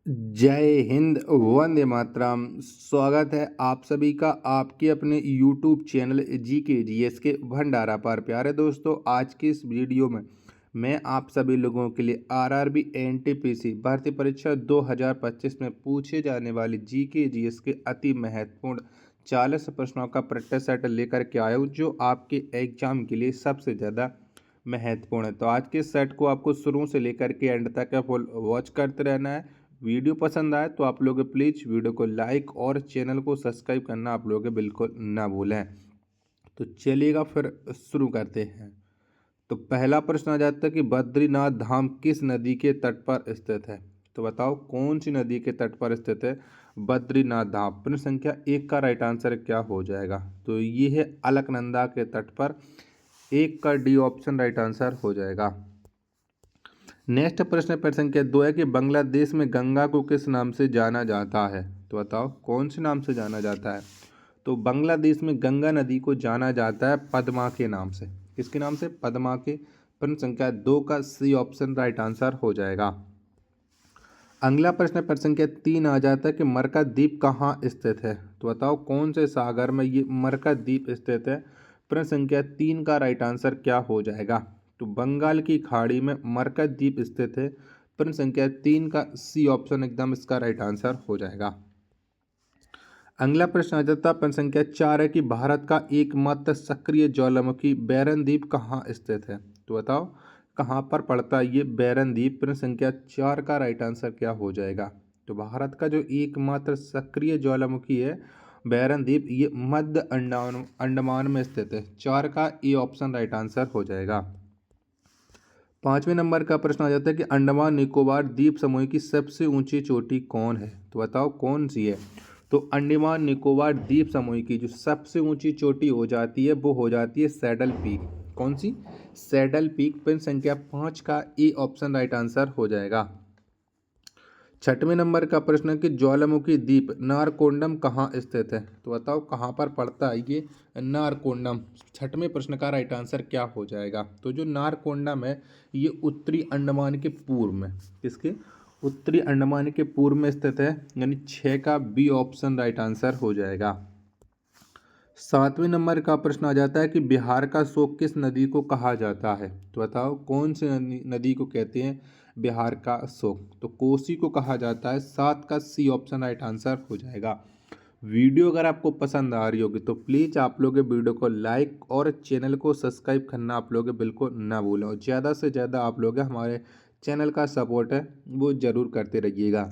जय हिंद, वंदे मातरम। स्वागत है आप सभी का आपके अपने YouTube चैनल GK GS के भंडारा पर। प्यारे दोस्तों, आज की इस वीडियो में मैं आप सभी लोगों के लिए RRB NTPC भर्ती परीक्षा 2025 में पूछे जाने वाली GK GS के अति महत्वपूर्ण 40 प्रश्नों का प्रैक्टिस सेट लेकर के आया हूँ, जो आपके एग्जाम के लिए सबसे ज़्यादा महत्वपूर्ण है। तो आज के सेट को आपको शुरू से लेकर के एंड तक फुल वॉच करते रहना है। वीडियो पसंद आए तो आप लोग प्लीज़ वीडियो को लाइक और चैनल को सब्सक्राइब करना आप लोग बिल्कुल ना भूलें। तो चलिएगा फिर शुरू करते हैं। तो पहला प्रश्न आ जाता है कि बद्रीनाथ धाम किस नदी के तट पर स्थित है। तो बताओ कौन सी नदी के तट पर स्थित है बद्रीनाथ धाम। प्रश्न संख्या 1 का राइट आंसर क्या हो जाएगा। तो ये है अलकनंदा के तट पर। 1 का डी ऑप्शन राइट आंसर हो जाएगा। नेक्स्ट प्रश्न संख्या 2 है कि बांग्लादेश में गंगा को किस नाम से जाना जाता है। तो बताओ कौन से नाम से जाना जाता है। तो बांग्लादेश में गंगा नदी को जाना जाता है पद्मा के नाम से। किसके नाम से? पद्मा के। प्रश्न संख्या 2 का सी ऑप्शन राइट आंसर हो जाएगा। अगला प्रश्न संख्या 3 आ जाता है कि मरका द्वीप कहाँ स्थित है। तो बताओ कौन से सागर में ये मरका द्वीप स्थित है। प्रश्न संख्या 3 का राइट आंसर क्या हो जाएगा। तो बंगाल की खाड़ी में मरका द्वीप स्थित है। प्रश्न संख्या 3 का सी ऑप्शन एकदम इसका राइट आंसर हो जाएगा। अगला प्रश्न आ जाता है प्रश्न संख्या 4 है कि भारत का एकमात्र सक्रिय ज्वालामुखी बैरन द्वीप कहाँ स्थित है। तो बताओ कहाँ पर पड़ता है ये बैरन द्वीप। प्रश्न संख्या 4 का राइट आंसर क्या हो जाएगा। तो भारत का जो एकमात्र सक्रिय ज्वालामुखी है बैरन द्वीप, ये मध्य अंडमान में स्थित है। 4 का ए ऑप्शन राइट आंसर हो जाएगा। 5वें नंबर का प्रश्न आ जाता है कि अंडमान निकोबार द्वीप समूह की सबसे ऊंची चोटी कौन है। तो बताओ कौन सी है। तो अंडमान निकोबार द्वीप समूह की जो सबसे ऊंची चोटी हो जाती है वो हो जाती है सैडल पीक। कौन सी? Saddle peak. पिन संख्या 5 का ए ऑप्शन राइट आंसर हो जाएगा। 6वें नंबर का प्रश्न है कि ज्वालामुखी द्वीप नारकोंडम कहाँ स्थित है। तो बताओ कहाँ पर पड़ता है ये नारकोंडम। 6वें प्रश्न का राइट आंसर क्या हो जाएगा। तो जो नारकोंडम है ये उत्तरी अंडमान के पूर्व में, किसके? उत्तरी अंडमान के पूर्व में स्थित है, यानी 6 का बी ऑप्शन राइट आंसर हो जाएगा। 7वें नंबर का प्रश्न आ जाता है कि बिहार का शोक किस नदी को कहा जाता है। तो बताओ कौन सी नदी को कहते हैं बिहार का शोक। तो कोसी को कहा जाता है। 7 का सी ऑप्शन राइट आंसर हो जाएगा। वीडियो अगर आपको पसंद आ रही होगी तो प्लीज़ आप लोग वीडियो को लाइक और चैनल को सब्सक्राइब करना आप लोग बिल्कुल ना भूलें, और ज़्यादा से ज़्यादा आप लोग हमारे चैनल का सपोर्ट है वो ज़रूर करते रहिएगा।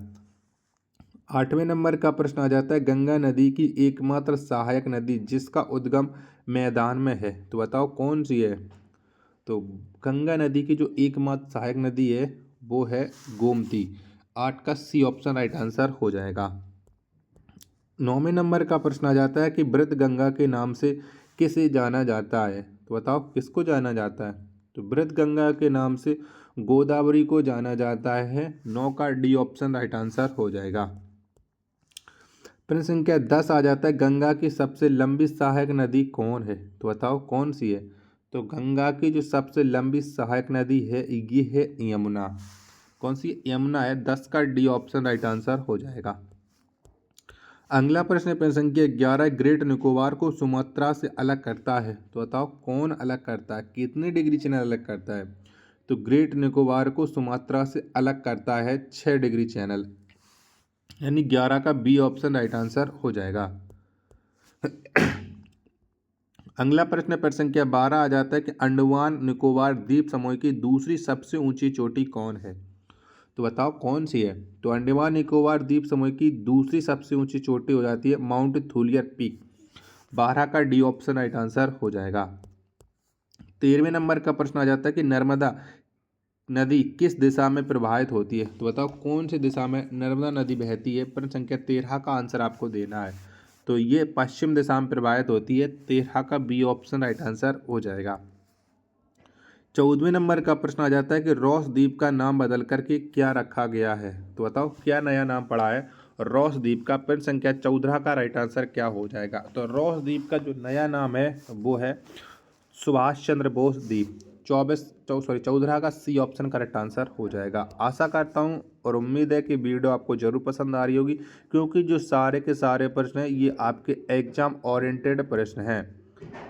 8वें नंबर का प्रश्न आ जाता है गंगा नदी की एकमात्र सहायक नदी जिसका उद्गम मैदान में है। तो बताओ कौन सी है। तो गंगा नदी की जो एकमात्र सहायक नदी है वो है गोमती। 8 का सी ऑप्शन राइट आंसर हो जाएगा। 9वें नंबर का प्रश्न आ जाता है कि वृद्ध गंगा के नाम से किसे जाना जाता है। तो बताओ किसको जाना जाता है। तो वृद्ध गंगा के नाम से गोदावरी को जाना जाता है। 9 का डी ऑप्शन राइट आंसर हो जाएगा। प्रश्न संख्या 10 आ जाता है गंगा की सबसे लंबी सहायक नदी कौन है। तो बताओ कौन सी है। तो गंगा की जो सबसे लंबी सहायक नदी है ये है यमुना। कौन सी? यमुना है। 10 का डी ऑप्शन राइट आंसर हो जाएगा। अगला प्रश्न संख्या 11 ग्रेट निकोबार को सुमात्रा से अलग करता है। तो बताओ कौन अलग करता है, कितने डिग्री चैनल अलग करता है। तो ग्रेट निकोबार को सुमात्रा से अलग करता है 6 डिग्री चैनल, यानी 11 का बी ऑप्शन राइट आंसर हो जाएगा। अगला प्रश्न संख्या 12 आ जाता है कि अंडमान निकोबार द्वीप समूह की दूसरी सबसे ऊंची चोटी कौन है। तो बताओ कौन सी है। तो अंडमान निकोबार द्वीप समूह की दूसरी सबसे ऊंची चोटी हो जाती है माउंट थूलियर पीक। 12 का डी ऑप्शन राइट आंसर हो जाएगा। 13वें नंबर का प्रश्न आ जाता है कि नर्मदा नदी किस दिशा में प्रवाहित होती है। तो बताओ कौन सी दिशा में नर्मदा नदी बहती है। प्रश्न संख्या 13 का आंसर आपको देना है। तो ये पश्चिम दिशा में प्रवाहित होती है। 13 का बी ऑप्शन राइट आंसर हो जाएगा। 14वें नंबर का प्रश्न आ जाता है कि रॉस द्वीप का नाम बदल करके क्या रखा गया है। तो बताओ क्या नया नाम पड़ा है रॉस द्वीप का। प्रश्न संख्या 14 का राइट आंसर क्या हो जाएगा। तो रॉस द्वीप का जो नया नाम है वो है सुभाष चंद्र बोस द्वीप। 14 का सी ऑप्शन करेक्ट आंसर हो जाएगा। आशा करता हूँ और उम्मीद है कि वीडियो आपको जरूर पसंद आ रही होगी, क्योंकि जो सारे के सारे प्रश्न हैं ये आपके एग्जाम ओरिएंटेड प्रश्न हैं।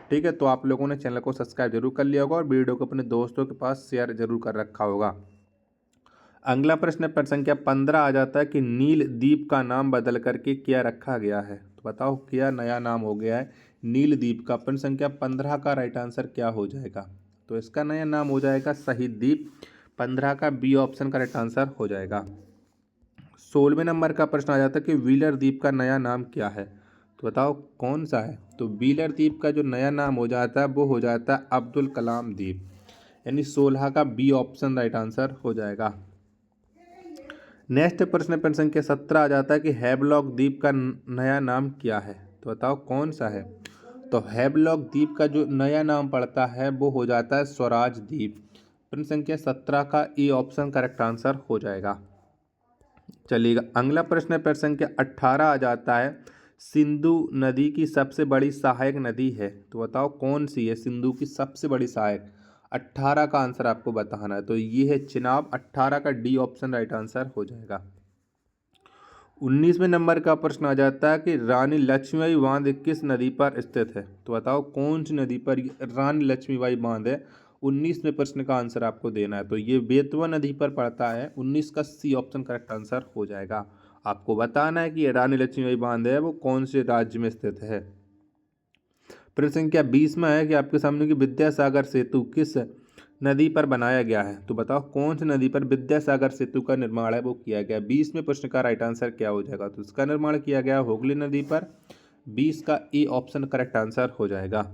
ठीक है, तो आप लोगों ने चैनल को सब्सक्राइब जरूर कर लिया होगा और वीडियो को अपने दोस्तों के पास शेयर जरूर कर रखा होगा। अगला प्रश्न प्रश्न संख्या 15 आ जाता है कि नील द्वीप का नाम बदल करके क्या रखा गया है। तो बताओ क्या नया नाम हो गया है नील द्वीप का। प्रश्न संख्या 15 का राइट आंसर क्या हो जाएगा। तो इसका नया नाम हो जाएगा शहीद द्वीप। 15 का बी ऑप्शन का राइट आंसर हो जाएगा। 16वें नंबर का प्रश्न आ जाता है कि व्हीलर द्वीप का नया नाम क्या है। तो बताओ कौन सा है। तो व्हीलर द्वीप का जो नया नाम हो जाता है वो हो जाता है अब्दुल कलाम द्वीप, यानी 16 का बी ऑप्शन राइट आंसर हो जाएगा। नेक्स्ट प्रश्न संख्या 17 आ जाता है कि हैवलॉक द्वीप का नया नाम क्या है। तो बताओ कौन सा है। तो हैवलॉक द्वीप का जो नया नाम पड़ता है वो हो जाता है स्वराज द्वीप। प्रश्न संख्या 17 का ई ऑप्शन करेक्ट आंसर हो जाएगा। चलिएगा अगला प्रश्न संख्या 18 आ जाता है सिंधु नदी की सबसे बड़ी सहायक नदी है। तो बताओ कौन सी है सिंधु की सबसे बड़ी सहायक। 18 का आंसर आपको बताना है। तो ये है चिनाब। 18 का डी ऑप्शन राइट आंसर हो जाएगा। 19वें नंबर का प्रश्न आ जाता है कि रानी लक्ष्मीबाई बांध किस नदी पर स्थित है। तो बताओ कौन सी नदी पर रानी लक्ष्मीबाई बांध है। 19वें प्रश्न का आंसर आपको देना है। तो ये बेतवा नदी पर पड़ता है। 19 का सी ऑप्शन करेक्ट आंसर हो जाएगा। आपको बताना है कि ये रानी लक्ष्मीबाई बांध है वो कौन से राज्य में स्थित है। प्रश्न संख्या 20 में है कि आपके सामने की विद्यासागर सेतु किस नदी पर बनाया गया है। तो बताओ कौन सी नदी पर विद्यासागर सेतु का निर्माण है वो किया गया। 20वें प्रश्न का राइट आंसर क्या हो जाएगा। तो इसका निर्माण किया गया हुगली नदी पर। 20 का ई ऑप्शन करेक्ट आंसर हो जाएगा।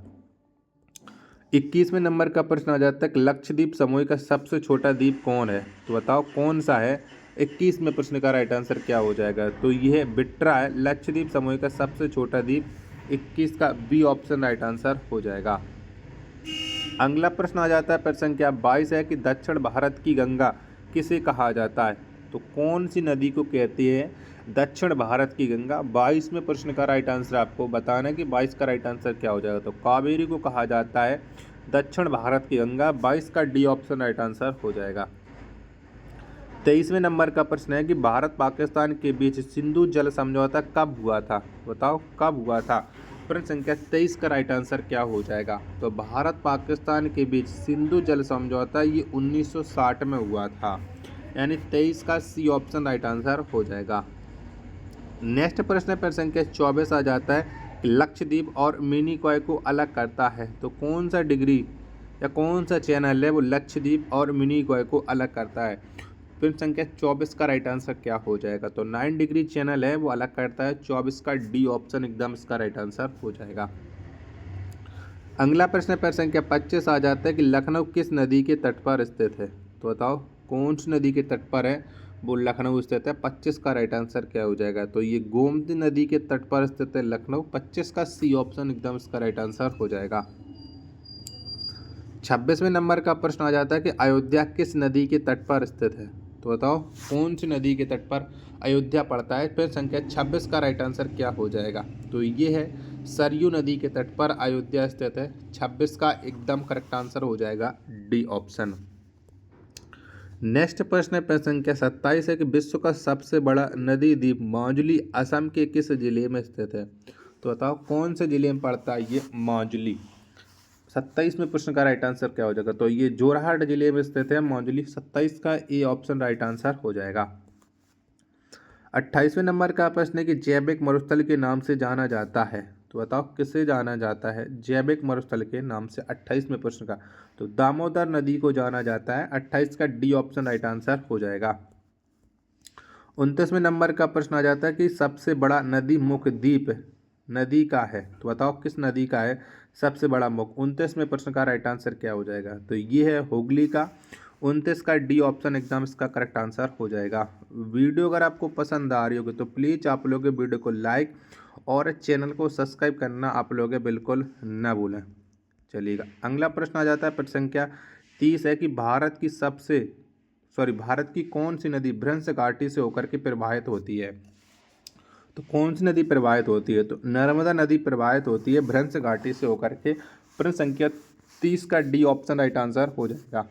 21वें नंबर का प्रश्न आ जाता है कि लक्षद्वीप समूह का सबसे छोटा द्वीप कौन है। तो बताओ कौन सा है। 21वें प्रश्न का राइट आंसर क्या हो जाएगा। तो यह बिट्रा है। लक्षद्वीप समूह का सबसे छोटा द्वीप। 21 का बी ऑप्शन राइट आंसर हो जाएगा। अगला प्रश्न आ जाता है प्रश्न संख्या 22 है कि दक्षिण भारत की गंगा किसे कहा जाता है। तो कौन सी नदी को कहती है दक्षिण भारत की गंगा। 22वें प्रश्न का राइट आंसर आपको बताना है कि 22 का राइट आंसर क्या हो जाएगा। तो कावेरी को कहा जाता है दक्षिण भारत की गंगा। 22 का डी ऑप्शन राइट आंसर हो जाएगा। 23वें नंबर का प्रश्न है कि भारत पाकिस्तान के बीच सिंधु जल समझौता कब हुआ था। बताओ कब हुआ था। प्रश्न संख्या 23 का राइट आंसर क्या हो जाएगा। तो भारत पाकिस्तान के बीच सिंधु जल समझौता ये 1960 में हुआ था, यानी 23 का सी ऑप्शन राइट आंसर हो जाएगा। नेक्स्ट प्रश्न संख्या 24 आ जाता है कि लक्षद्वीप और मिनिकॉय को अलग करता है। तो कौन सा डिग्री या कौन सा चैनल है वो लक्षद्वीप और मिनिकॉय को अलग करता है। प्रश्न संख्या 24 का राइट आंसर क्या हो जाएगा। तो 9 डिग्री चैनल है वो अलग करता है। 24 का डी ऑप्शन एकदम इसका राइट आंसर हो जाएगा। अगला प्रश्न संख्या 25 आ जाता है कि लखनऊ किस नदी के तट पर स्थित है। तो बताओ कौन सी नदी के तट पर है वो लखनऊ स्थित है। 25 का राइट आंसर क्या हो जाएगा। तो ये गोमती नदी के तट पर स्थित है लखनऊ। 25 का सी ऑप्शन एकदम इसका राइट आंसर हो जाएगा। 26वें नंबर का प्रश्न आ जाता है कि अयोध्या किस नदी के तट पर स्थित है। तो बताओ कौन सी नदी के तट पर अयोध्या पड़ता है। फिर संख्या 26 का राइट आंसर क्या हो जाएगा। तो ये है सरयू नदी के तट पर अयोध्या स्थित है। 26 का एकदम करेक्ट आंसर हो जाएगा डी ऑप्शन। नेक्स्ट प्रश्न संख्या 27 है कि विश्व का सबसे बड़ा नदी द्वीप माजुली असम के किस जिले में स्थित है। तो बताओ कौन से जिले में पड़ता है ये माजुली। 27वें प्रश्न का राइट आंसर क्या हो जाएगा। तो ये जोरहाट जिले में स्थित है माजुली। 27 का ए ऑप्शन राइट आंसर हो जाएगा। 28वें नंबर का प्रश्न है कि जैविक मरुस्थल के नाम से जाना जाता है। तो बताओ किसे जाना जाता है जैविक मरुस्थल के नाम से। 28वें प्रश्न का तो दामोदर नदी को जाना जाता है। 28 का डी ऑप्शन राइट आंसर हो जाएगा। 29वें नंबर का प्रश्न आ जाता है कि सबसे बड़ा नदी मुख द्वीप नदी का है। तो बताओ किस नदी का है सबसे बड़ा मुख। 29वें प्रश्न का राइट आंसर क्या हो जाएगा। तो ये है हुगली का। 29 का डी ऑप्शन एकदम इसका करेक्ट आंसर हो जाएगा। वीडियो अगर आपको पसंद आ रही होगी तो प्लीज़ आप लोग वीडियो को लाइक और चैनल को सब्सक्राइब करना आप लोग बिल्कुल न भूलें। चलिएगा अगला प्रश्न आ जाता है प्रश्न संख्या 30 है कि भारत की कौन सी नदी भ्रंश घाटी से होकर के प्रवाहित होती है। तो कौन सी नदी प्रवाहित होती है। तो नर्मदा नदी प्रवाहित होती है भ्रंश घाटी से होकर के। प्रश्न संख्या 30 का डी ऑप्शन राइट आंसर हो जाएगा।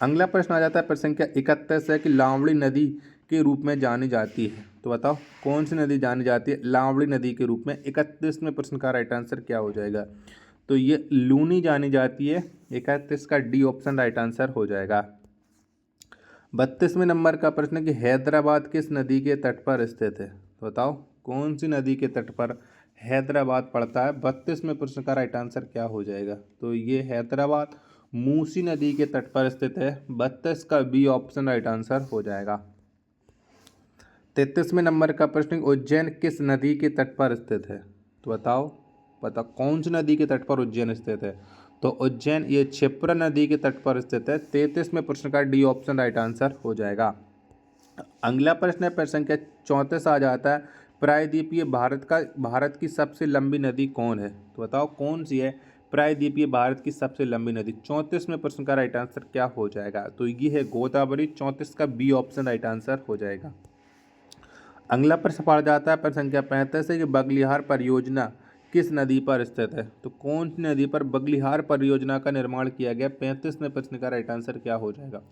अगला प्रश्न आ जाता है प्रश्न संख्या 31 है कि लावणी नदी के रूप में जानी जाती है। तो बताओ कौन सी नदी जानी जाती है लावणी नदी के रूप में। 31वें प्रश्न का राइट आंसर क्या हो जाएगा? तो ये लूनी जानी जाती है। 31 का डी ऑप्शन राइट आंसर हो जाएगा। 32वें नंबर का प्रश्न है कि हैदराबाद किस नदी के तट पर स्थित है? तो बताओ कौन सी नदी के तट पर हैदराबाद पड़ता है? 32वें प्रश्न का राइट आंसर क्या हो जाएगा? तो ये हैदराबाद मूसी नदी के तट पर स्थित है। 32 का बी ऑप्शन राइट आंसर हो जाएगा। 33वें नंबर का प्रश्न, उज्जैन किस नदी के तट पर स्थित है? तो बताओ कौन सी नदी के तट पर उज्जैन स्थित है? तो उज्जैन ये क्षिप्रा नदी के तट पर स्थित है। 33वें प्रश्न का डी ऑप्शन राइट आंसर हो जाएगा। अगला प्रश्न है प्रश्न संख्या 34 आ जाता है, प्रायद्वीपीय भारत की सबसे लंबी नदी कौन है? तो बताओ कौन सी है प्रायद्वीपीय भारत की सबसे लंबी नदी? 34वें प्रश्न का राइट आंसर क्या हो जाएगा? तो ये है गोदावरी। 34 का बी ऑप्शन राइट आंसर हो जाएगा। अगला प्रश्न पड़ जाता है प्रश्न संख्या 35 है कि बगलिहार परियोजना किस नदी पर स्थित है? तो कौन सी नदी पर बगलिहार परियोजना का निर्माण किया गया? 35वें प्रश्न का राइट आंसर क्या हो जाएगा?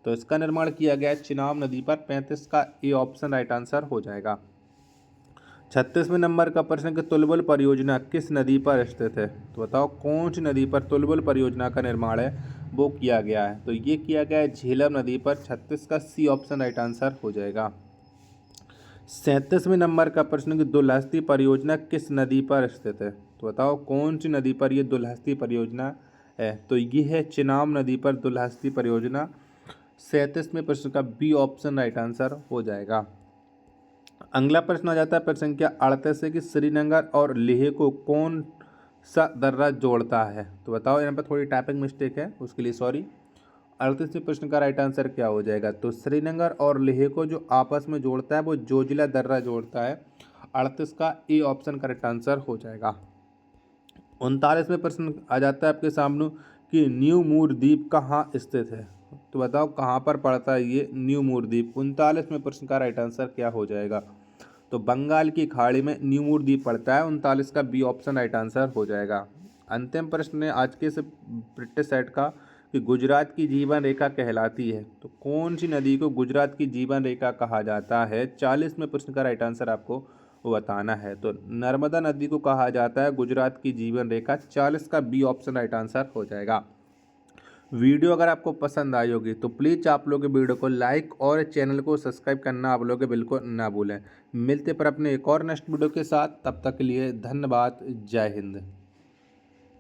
तो इसका निर्माण किया गया चिनाब नदी पर। 35 का ए ऑप्शन राइट आंसर हो जाएगा। 36वें नंबर का प्रश्न कि तुलबुल परियोजना किस नदी पर स्थित है? तो बताओ कौन सी नदी पर तुलबुल परियोजना का निर्माण है वो किया गया है? तो ये किया गया है झेलम नदी पर। 36 का सी ऑप्शन राइट आंसर हो जाएगा। 37वें नंबर का प्रश्न कि दुलहस्ती परियोजना किस नदी पर स्थित है? तो बताओ कौन सी नदी पर यह दुलहस्ती परियोजना है? तो ये है चिनाब नदी पर दुलहस्ती परियोजना। 37वें प्रश्न का बी ऑप्शन राइट आंसर हो जाएगा। अगला प्रश्न आ जाता है प्रश्न संख्या 38 है कि श्रीनगर और लेह को कौन सा दर्रा जोड़ता है? तो बताओ, यहाँ पर थोड़ी टाइपिंग मिस्टेक है, उसके लिए सॉरी। 38वें प्रश्न का राइट आंसर क्या हो जाएगा? तो श्रीनगर और लेह को जो आपस में जोड़ता है वो जोजिला दर्रा जोड़ता है। 38 का ए ऑप्शन करेक्ट आंसर हो जाएगा। 39वें प्रश्न आ जाता है आपके सामने कि न्यू मूर द्वीप कहाँ स्थित है? तो बताओ कहाँ पर पड़ता है ये न्यू मूर द्वीप? 39वें प्रश्न का राइट आंसर क्या हो जाएगा? तो बंगाल की खाड़ी में न्यू मूर द्वीप पड़ता है। 39 का बी ऑप्शन राइट आंसर हो जाएगा। अंतिम प्रश्न है आज के से ब्रिटिश सेट का कि गुजरात की जीवन रेखा कहलाती है। तो कौन सी नदी को गुजरात की जीवन रेखा कहा जाता है? 40वें प्रश्न का राइट आंसर आपको बताना है। तो नर्मदा नदी को कहा जाता है गुजरात की जीवन रेखा। 40 का बी ऑप्शन राइट आंसर हो जाएगा। वीडियो अगर आपको पसंद आई होगी तो प्लीज़ आप लोग वीडियो को लाइक और चैनल को सब्सक्राइब करना आप लोग बिल्कुल ना भूलें। मिलते पर अपने एक और नेक्स्ट वीडियो के साथ, तब तक के लिए धन्यवाद। जय हिंद।